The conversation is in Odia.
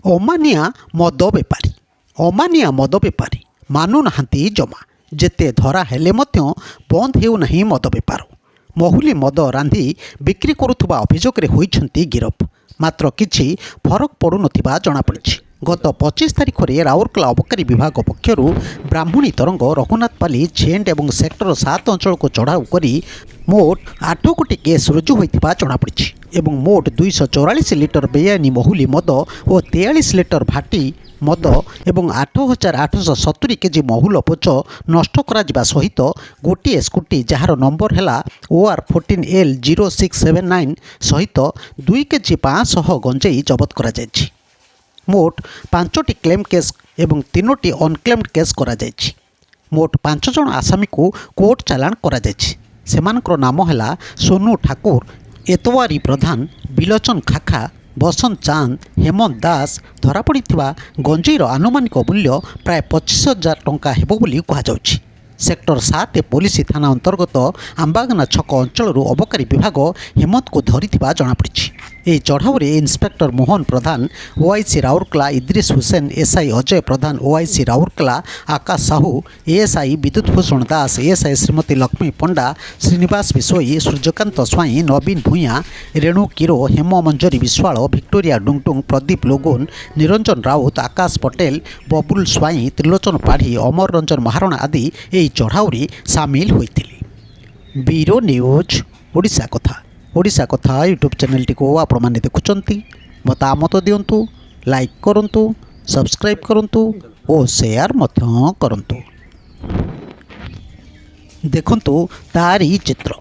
ଅମାନିଆ ମଦ ବେପାରୀ ଅମାନିଆ ମଦ ବେପାରୀ ମାନୁନାହାନ୍ତି ଜମା। ଯେତେ ଧରା ହେଲେ ମଧ୍ୟ ବନ୍ଦ ହେଉନାହିଁ ମଦ ବେପାର। ମହୁଲି ମଦ ରାନ୍ଧି ବିକ୍ରି କରୁଥିବା ଅଭିଯୋଗରେ ହୋଇଛନ୍ତି ଗିରଫ। ମାତ୍ର କିଛି ଫରକ ପଡ଼ୁନଥିବା ଜଣାପଡ଼ିଛି। ଗତ 25 ତାରିଖରେ ରାଉରକେଲା ଅବକାରୀ ବିଭାଗ ପକ୍ଷରୁ ବ୍ରାହ୍ମଣୀ ତରଙ୍ଗ, ରଘୁନାଥପାଲି, ଛେଣ୍ଡ ଏବଂ ସେକ୍ଟର 7 ଅଞ୍ଚଳକୁ ଚଢ଼ାଉ କରି ମୋଟ 8 କୋଟି କେସ୍ ରୁଜୁ ହୋଇଥିବା ଜଣାପଡ଼ିଛି ଏବଂ ମୋଟ 244 ଲିଟର ବେଆଇନ ମହୁଲି ମଦ ଓ 43 ଲିଟର ଭାଟି ମଦ ଏବଂ 8,870 କେଜି ମହୁଲ ପୋଚ ନଷ୍ଟ କରାଯିବା ସହିତ ଗୋଟିଏ ସ୍କୁଟି ଯାହାର ନମ୍ବର ହେଲା OR14L0679 ସହିତ 2 କେଜି 500 ଗଞ୍ଜେଇ ଜବତ କରାଯାଇଛି। ମୋଟ 5ଟି କ୍ଲେମ୍ କେସ୍ ଏବଂ 3ଟି ଅନକ୍ଲେମ୍ଡ କେସ୍ କରାଯାଇଛି। ମୋଟ 5 ଜଣ ଆସାମୀକୁ କୋର୍ଟ ଚାଲାଣ କରାଯାଇଛି। ସେମାନଙ୍କର ନାମ ହେଲା ସୋନୁ ଠାକୁର, ଏତୱାରୀ ପ୍ରଧାନ, ବିଲୋଚନ ଖାଖା, ବସନ୍ତ ଚାନ୍ଦ, ହେମନ୍ତ ଦାସ। ଧରାପଡ଼ିଥିବା ଗଞ୍ଜେଇର ଆନୁମାନିକ ମୂଲ୍ୟ ପ୍ରାୟ 25,000 ଟଙ୍କା ହେବ ବୋଲି କୁହାଯାଉଛି। ସେକ୍ଟର 7 ପୋଲିସ ଥାନା ଅନ୍ତର୍ଗତ ଆମ୍ବାଗାନା ଛକ ଅଞ୍ଚଳରୁ ଅବକାରୀ ବିଭାଗ ହେମନ୍ତକୁ ଧରିଥିବା ଜଣାପଡ଼ିଛି। ଏହି ଚଢ଼ାଉରେ ଇନ୍ସପେକ୍ଟର ମୋହନ ପ୍ରଧାନ, OIC ରାଉରକେଲା ଇଦ୍ରିସ୍ ହୁସେନ, SI ଅଜୟ ପ୍ରଧାନ, OIC ରାଉରକେଲା ଆକାଶ ସାହୁ, ASI ବିଦ୍ୟୁତ ଭୂଷଣ ଦାସ, ASI ଶ୍ରୀମତୀ ଲକ୍ଷ୍ମୀ ପଣ୍ଡା, ଶ୍ରୀନିବାସ ବିଶୋଇ, ସୂର୍ଯ୍ୟକାନ୍ତ ସ୍ୱାଇଁ, ନବୀନ ଭୂୟାଁ, ରେଣୁ କିରୋ, ହେମ ମଞ୍ଜରୀ ବିଶ୍ୱାଳ, ଭିକ୍ଟୋରିଆ ଡୁଙ୍ଗଡୁଙ୍ଗ, ପ୍ରଦୀପ ଲୋଗୁନ, ନିରଞ୍ଜନ ରାଉତ, ଆକାଶ ପଟେଲ, ବବୁଲ ସ୍ୱାଇଁ, ତ୍ରିଲୋଚନ ପାଢ଼ୀ, ଅମର ରଞ୍ଜନ ମହାରଣା ଆଦି ଏହି ଚଢ଼ାଉରେ ସାମିଲ ହୋଇଥିଲେ। ବ୍ୟୁରୋ ନ୍ୟୁଜ୍ ଓଡ଼ିଶା କଥା। ଓଡ଼ିଶା କଥା ୟୁଟ୍ୟୁବ୍ ଚ୍ୟାନେଲଟିକୁ ଆପଣମାନେ ଦେଖୁଛନ୍ତି। ମତାମତ ଦିଅନ୍ତୁ, ଲାଇକ୍ କରନ୍ତୁ, ସବସ୍କ୍ରାଇବ୍ କରନ୍ତୁ ଓ ସେୟାର ମଧ୍ୟ କରନ୍ତୁ। ଦେଖନ୍ତୁ ତାରି ଚିତ୍ର।